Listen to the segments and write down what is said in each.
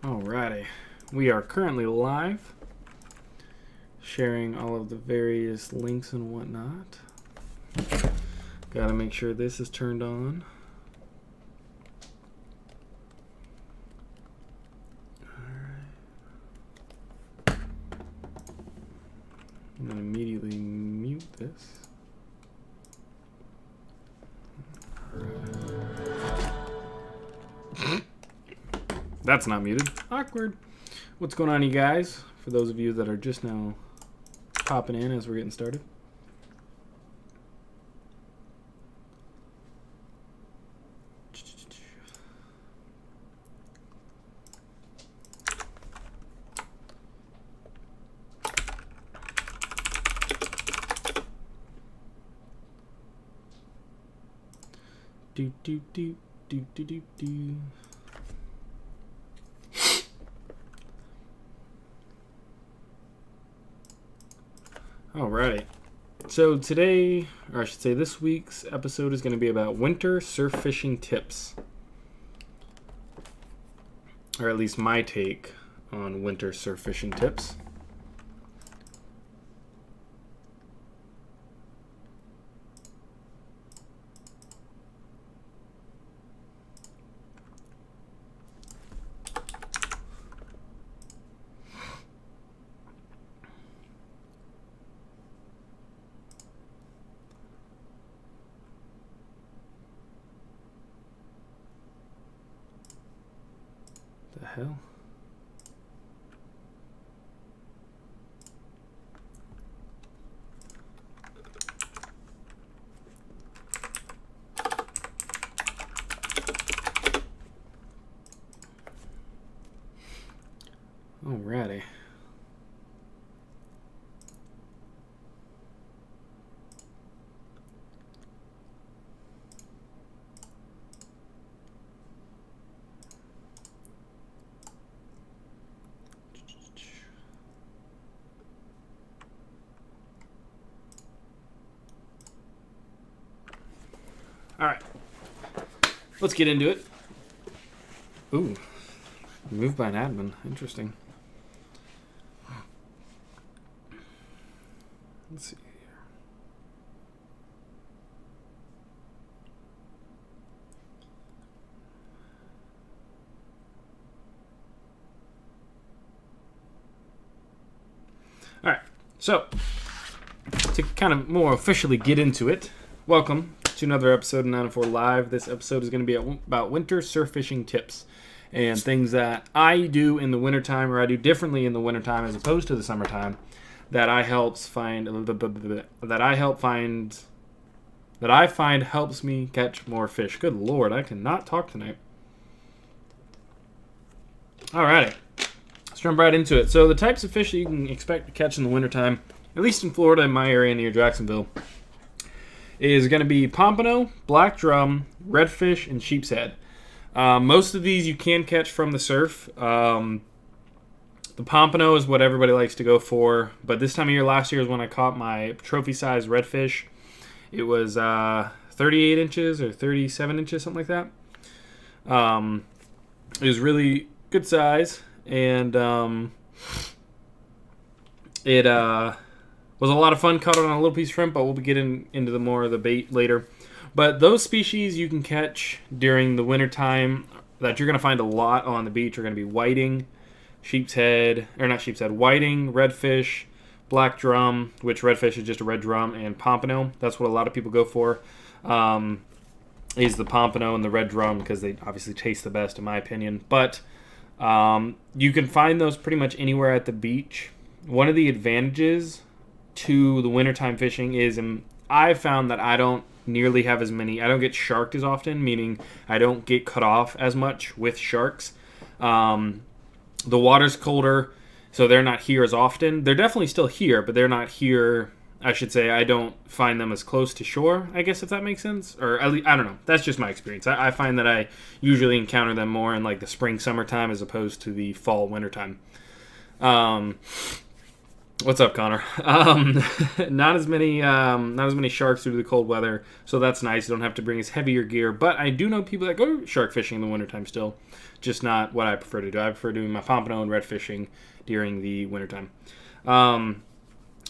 Alrighty, we are currently live, sharing all of the various links and whatnot. Gotta make sure this is turned on. Alright. I'm gonna immediately mute this. That's not muted. Awkward. What's going on, you guys? For those of you that are just now popping in as we're getting started. Do do do do do do do. Alrighty, so today, or I should say this week's episode is going to be about winter surf fishing tips. Or at least my take on winter surf fishing tips. The hell? Alrighty. Alright, let's get into it. Ooh, moved by an admin. Interesting. Let's see here. Alright, so to kind of more officially get into it, welcome to another episode of 904 Live. This episode is going to be about winter surf fishing tips and things that I do in the wintertime, or I do differently in the wintertime as opposed to the summertime, that I find helps me catch more fish. Good Lord, I cannot talk tonight. Alrighty, let's jump right into it. So the types of fish that you can expect to catch in the wintertime, at least in Florida, in my area near Jacksonville, is going to be pompano, black drum, redfish, and sheepshead. Most of these you can catch from the surf. The pompano is what everybody likes to go for, but this time of year last year is when I caught my trophy-sized redfish. It was 38 inches or 37 inches, something like that. It was really good size, and it was a lot of fun. Caught it on a little piece of shrimp, but we'll be getting into the more of the bait later. But those species you can catch during the wintertime that you're going to find a lot on the beach are going to be whiting, whiting, redfish, black drum, which redfish is just a red drum, and pompano. That's what a lot of people go for, is the pompano and the red drum, because they obviously taste the best in my opinion. But you can find those pretty much anywhere at the beach. One of the advantages to the wintertime fishing is, and I found that I don't nearly have as many, I don't get sharked as often, meaning I don't get cut off as much with sharks. The water's colder, so they're not here as often. They're definitely still here, but they're not here, I should say. I don't find them as close to shore, I guess, if that makes sense. Or at least, I don't know. That's just my experience. I find that I usually encounter them more in like the spring, summertime as opposed to the fall, wintertime. What's up, Connor? Not as many sharks due to the cold weather, so that's nice. You don't have to bring as heavier gear. But I do know people that go shark fishing in the wintertime still, just not what I prefer to do. I prefer doing my pompano and red fishing during the wintertime. Um,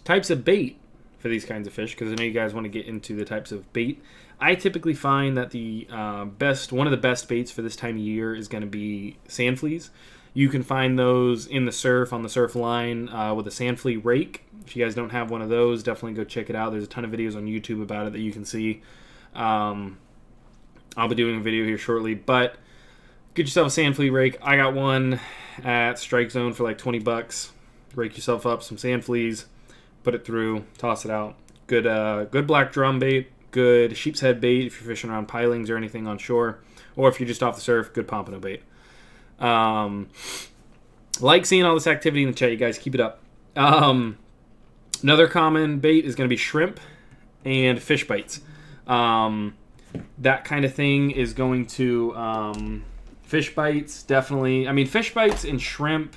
Types of bait for these kinds of fish, because I know you guys want to get into the types of bait. I typically find that the one of the best baits for this time of year is going to be sand fleas. You can find those in the surf, on the surf line, with a sand flea rake. If you guys don't have one of those, definitely go check it out. There's a ton of videos on YouTube about it that you can see. I'll be doing a video here shortly, but get yourself a sand flea rake. I got one at Strike Zone for like $20. Rake yourself up some sand fleas, put it through, toss it out. Good black drum bait, good sheepshead bait if you're fishing around pilings or anything on shore, or if you're just off the surf, good pompano bait. Like seeing all this activity in the chat, you guys. Keep it up. Another common bait is going to be shrimp and fish bites. That kind of thing is going to fish bites, definitely. I mean, fish bites and shrimp,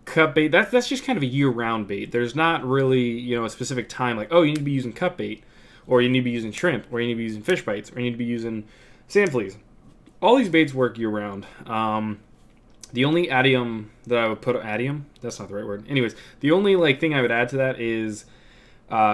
cut bait, that's just kind of a year-round bait. There's not really, a specific time like, oh, you need to be using cut bait, or you need to be using shrimp, or you need to be using fish bites, or you need to be using sand fleas. All these baits work year-round. The only adium that I would put... Adium? That's not the right word. Anyways, the only thing I would add to that is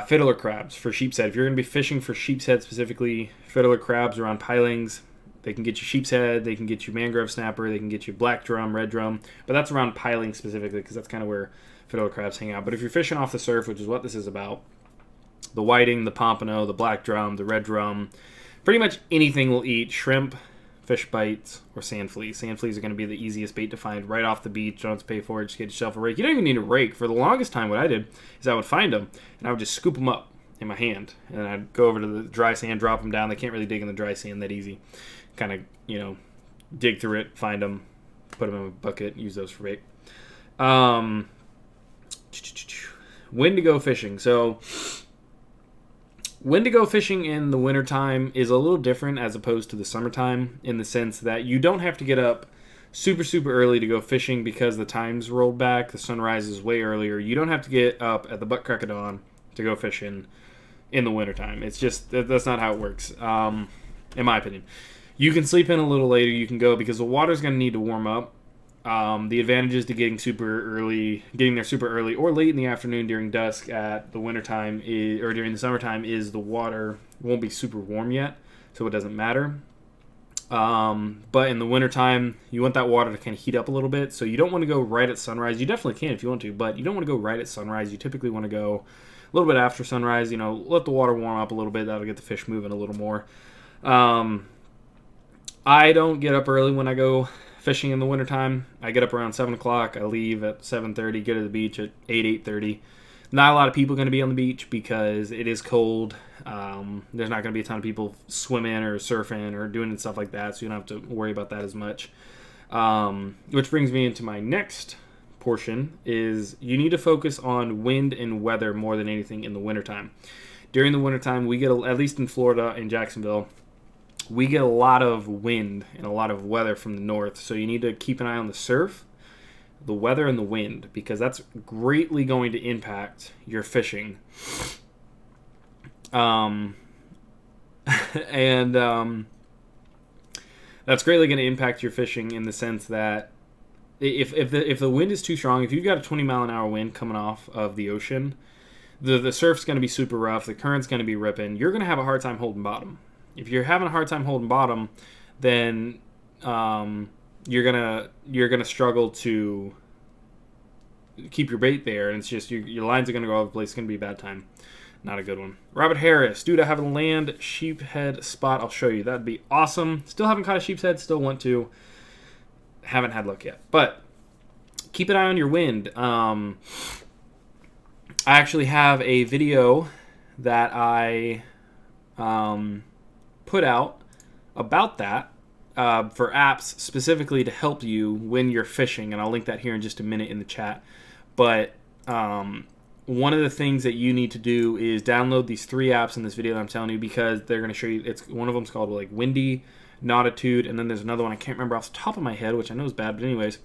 fiddler crabs for sheepshead. If you're going to be fishing for sheepshead specifically, fiddler crabs around pilings, they can get you sheepshead, they can get you mangrove snapper, they can get you black drum, red drum, but that's around piling specifically because that's kind of where fiddler crabs hang out. But if you're fishing off the surf, which is what this is about, the whiting, the pompano, the black drum, the red drum, pretty much anything will eat shrimp, fish bites, or sand fleas. Sand fleas are going to be the easiest bait to find right off the beach. Don't have to pay for it. Just get yourself a rake. You don't even need a rake. For the longest time, what I did is I would find them, and I would just scoop them up in my hand. And then I'd go over to the dry sand, drop them down. They can't really dig in the dry sand that easy. Kind of, dig through it, find them, put them in a bucket, use those for bait. When to go fishing. So when to go fishing in the wintertime is a little different as opposed to the summertime, in the sense that you don't have to get up super, super early to go fishing because the time's rolled back. The sunrise is way earlier. You don't have to get up at the butt crack of dawn to go fishing in the wintertime. It's just, that's not how it works, in my opinion. You can sleep in a little later. You can go because the water's going to need to warm up. The advantages to getting there super early or late in the afternoon during dusk at the wintertime or during the summertime is the water won't be super warm yet, so it doesn't matter. But in the wintertime, you want that water to kind of heat up a little bit, so you don't want to go right at sunrise. You definitely can if you want to, but you don't want to go right at sunrise. You typically want to go a little bit after sunrise, let the water warm up a little bit. That'll get the fish moving a little more. I don't get up early when I go fishing in the wintertime. I get up around 7 o'clock. I leave at 7:30, get to the beach at 8:30. Not a lot of people going to be on the beach because it is cold. There's not going to be a ton of people swimming or surfing or doing stuff like that, so you don't have to worry about that as much. Which brings me into my next portion, is you need to focus on wind and weather more than anything in the wintertime. During the wintertime, we get, at least in Florida, in Jacksonville, we get a lot of wind and a lot of weather from the north, so you need to keep an eye on the surf, the weather, and the wind, because that's greatly going to impact your fishing. That's greatly going to impact your fishing in the sense that if the wind is too strong, if you've got a 20-mile-an-hour wind coming off of the ocean, the surf's going to be super rough, the current's going to be ripping, you're going to have a hard time holding bottom. If you're having a hard time holding bottom, then you're gonna struggle to keep your bait there, and it's just your lines are gonna go all over the place. It's gonna be a bad time, not a good one. Robert Harris, dude, I have a land sheephead spot. I'll show you. That'd be awesome. Still haven't caught a sheepshead. Still want to. Haven't had luck yet, but keep an eye on your wind. I actually have a video that I put out about that for apps specifically to help you when you're fishing, and I'll link that here in just a minute in the chat. But one of the things that you need to do is download these 3 apps in this video that I'm telling you, because they're going to show you. It's one of them's called Windy, Nautitude, and then there's another one I can't remember off the top of my head, which I know is bad, but anyways,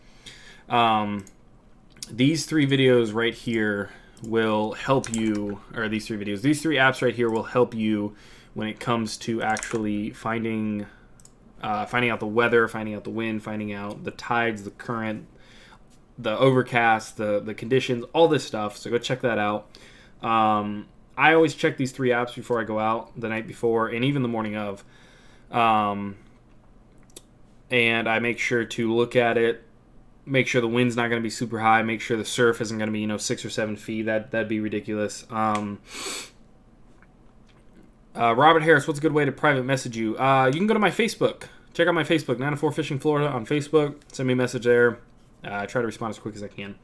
these 3 videos right here will help you, or these 3 videos, these 3 apps right here will help you when it comes to actually finding out the weather, finding out the wind, finding out the tides, the current, the overcast, the conditions, all this stuff. So go check that out. I always check these 3 apps before I go out, the night before and even the morning of. And I make sure to look at it, make sure the wind's not going to be super high, make sure the surf isn't going to be 6 or 7 feet. That'd be ridiculous. Robert Harris, what's a good way to private message you? You can go to my Facebook. Check out my Facebook, 904 Fishing Florida on Facebook. Send me a message there. I try to respond as quick as I can.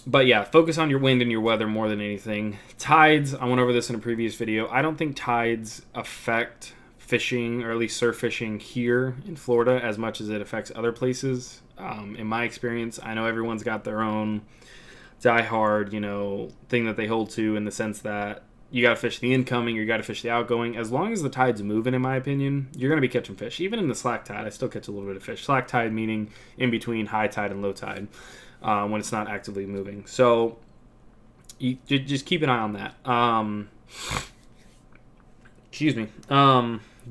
But yeah, focus on your wind and your weather more than anything. Tides, I went over this in a previous video. I don't think tides affect fishing, or at least surf fishing here in Florida, as much as it affects other places. In my experience, I know everyone's got their own diehard, thing that they hold to, in the sense that you got to fish the incoming, you got to fish the outgoing. As long as the tide's moving, in my opinion, you're going to be catching fish. Even in the slack tide, I still catch a little bit of fish. Slack tide meaning in between high tide and low tide, when it's not actively moving. So you just keep an eye on that. Excuse me.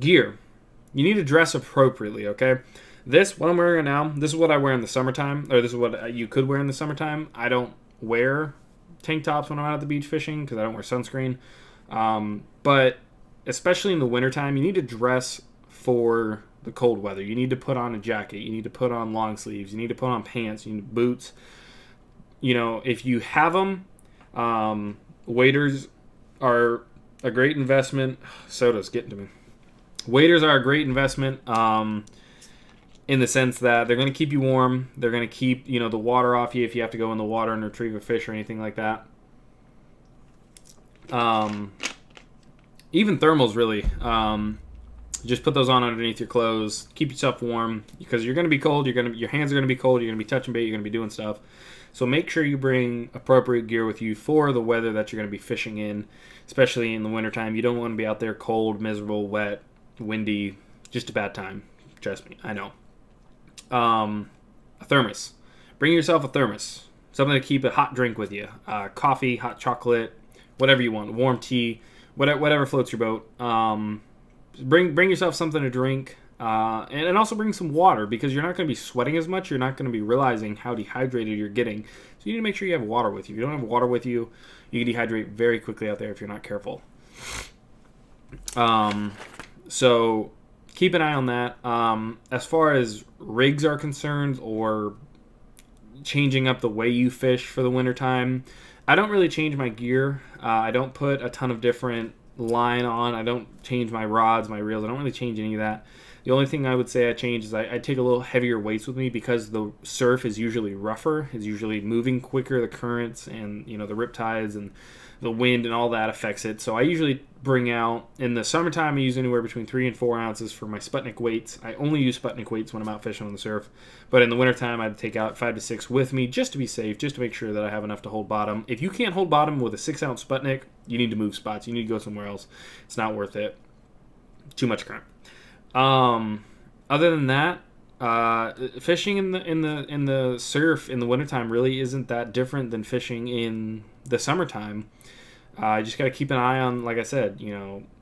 Gear. You need to dress appropriately, okay? What I'm wearing right now, this is what I wear in the summertime, or this is what you could wear in the summertime. I don't wear tank tops when I'm out at the beach fishing because I don't wear sunscreen. But especially in the wintertime, you need to dress for the cold weather. You need to put on a jacket. You need to put on long sleeves. You need to put on pants. You need boots. If you have them, waders are a great investment. Soda's getting to me. Waders are a great investment. In the sense that they're going to keep you warm. They're going to keep, the water off you if you have to go in the water and retrieve a fish or anything like that. Even thermals, really. Just put those on underneath your clothes. Keep yourself warm, because you're going to be cold. Your hands are going to be cold. You're going to be touching bait. You're going to be doing stuff. So make sure you bring appropriate gear with you for the weather that you're going to be fishing in, especially in the wintertime. You don't want to be out there cold, miserable, wet, windy. Just a bad time. Trust me, I know. A thermos. Bring yourself a thermos. Something to keep a hot drink with you. Coffee, hot chocolate, whatever you want. Warm tea, whatever floats your boat. Bring yourself something to drink. And also bring some water, because you're not going to be sweating as much. You're not going to be realizing how dehydrated you're getting. So you need to make sure you have water with you. If you don't have water with you, you can dehydrate very quickly out there if you're not careful. So keep an eye on that. As far as rigs are concerned, or changing up the way you fish for the wintertime, I don't really change my gear. I don't put a ton of different line on. I don't change my rods, my reels. I don't really change any of that. The only thing I would say I change is I take a little heavier weights with me, because the surf is usually rougher. It's usually moving quicker. The currents and the riptides and the wind and all that affects it. So I usually bring out, in the summertime, I use anywhere between 3 and 4 ounces for my Sputnik weights. I only use Sputnik weights when I'm out fishing on the surf. But in the wintertime, I'd take out 5 to 6 with me, just to be safe, just to make sure that I have enough to hold bottom. If you can't hold bottom with a 6-ounce Sputnik, you need to move spots. You need to go somewhere else. It's not worth it. Too much current. Other than that, fishing in the surf in the wintertime really isn't that different than fishing in the summertime. You just got to keep an eye on, like I said,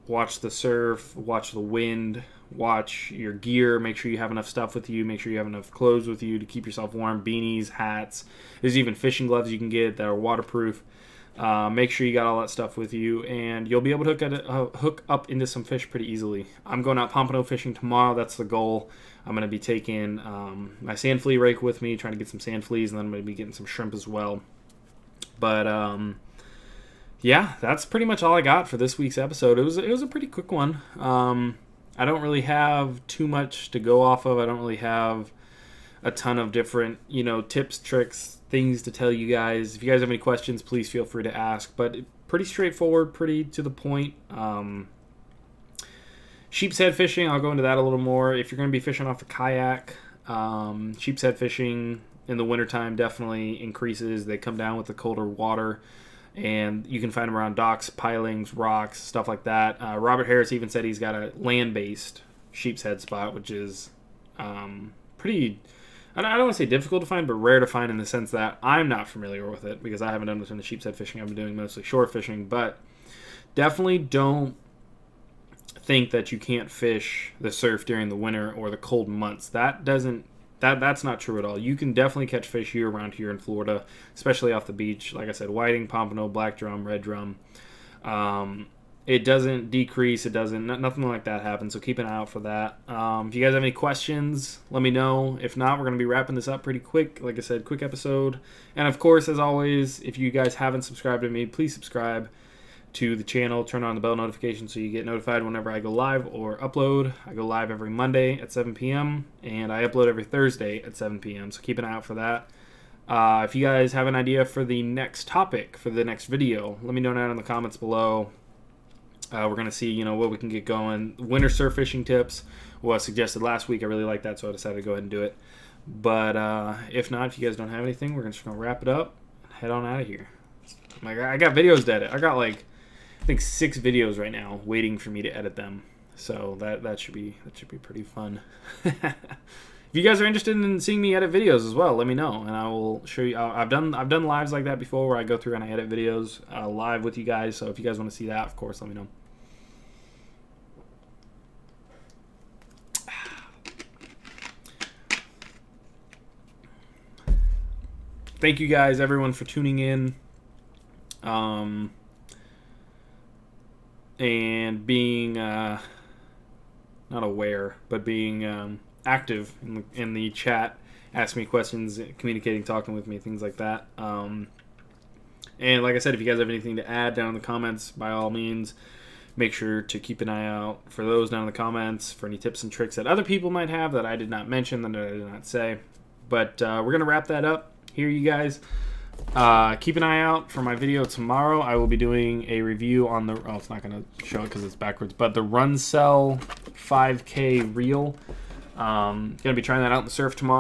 watch the surf, watch the wind, watch your gear, make sure you have enough stuff with you, make sure you have enough clothes with you to keep yourself warm, beanies, hats. There's even fishing gloves you can get that are waterproof. Make sure you got all that stuff with you, and you'll be able to hook up into some fish pretty easily. I'm going out pompano fishing tomorrow. That's the goal. I'm going to be taking my sand flea rake with me, trying to get some sand fleas, and then I'm going to be getting some shrimp as well. But yeah, that's pretty much all I got for this week's episode. It was a pretty quick one. I don't really have too much to go off of. I don't really have a ton of different, tips, tricks, things to tell you guys. If you guys have any questions, please feel free to ask. But pretty straightforward, pretty to the point. Sheepshead fishing, I'll go into that a little more. If you're going to be fishing off a kayak, sheepshead fishing in the wintertime definitely increases. They come down with the colder water, and you can find them around docks, pilings, rocks, stuff like that. Robert Harris even said he's got a land-based sheepshead spot, which is pretty and I don't want to say difficult to find, but rare to find in the sense that I'm not familiar with it because I haven't done much in the sheepshead fishing. I've been doing mostly shore fishing, but definitely don't think that you can't fish the surf during the winter or the cold months. That's not true at all. You can definitely catch fish year round here in Florida, especially off the beach. Like I said, whiting, pompano, black drum, red drum. It doesn't decrease. It doesn't. Nothing like that happens. So keep an eye out for that. If you guys have any questions, let me know. If not, we're going to be wrapping this up pretty quick. Like I said, quick episode. And of course, as always, if you guys haven't subscribed to me, please subscribe to the channel. Turn on the bell notification so you get notified whenever I go live or upload. I go live every Monday at 7 p.m. and I upload every Thursday at 7 p.m. So keep an eye out for that. If you guys have an idea for the next topic for the next video, let me know down in the comments below. We're going to see, what we can get going. Winter surf fishing tips was suggested last week. I really like that, so I decided to go ahead and do it. But if not, if you guys don't have anything, we're just going to wrap it up and head on out of here. I got videos to edit. I got I think 6 videos right now waiting for me to edit them. So that should be pretty fun. If you guys are interested in seeing me edit videos as well, let me know and I will show you. I've done lives like that before where I go through and I edit videos live with you guys. So if you guys want to see that, of course, let me know. Thank you guys, everyone, for tuning in. And being not aware, but being active in the chat, asking me questions, communicating, talking with me, things like that. And like I said, if you guys have anything to add down in the comments, by all means, make sure to keep an eye out for those down in the comments for any tips and tricks that other people might have that I did not mention, that I did not say. But we're going to wrap that up here, you guys. Keep an eye out for my video tomorrow. I will be doing a review on the... Oh, it's not going to show it because it's backwards. But the Run Cell 5K reel. Going to be trying that out in the surf tomorrow.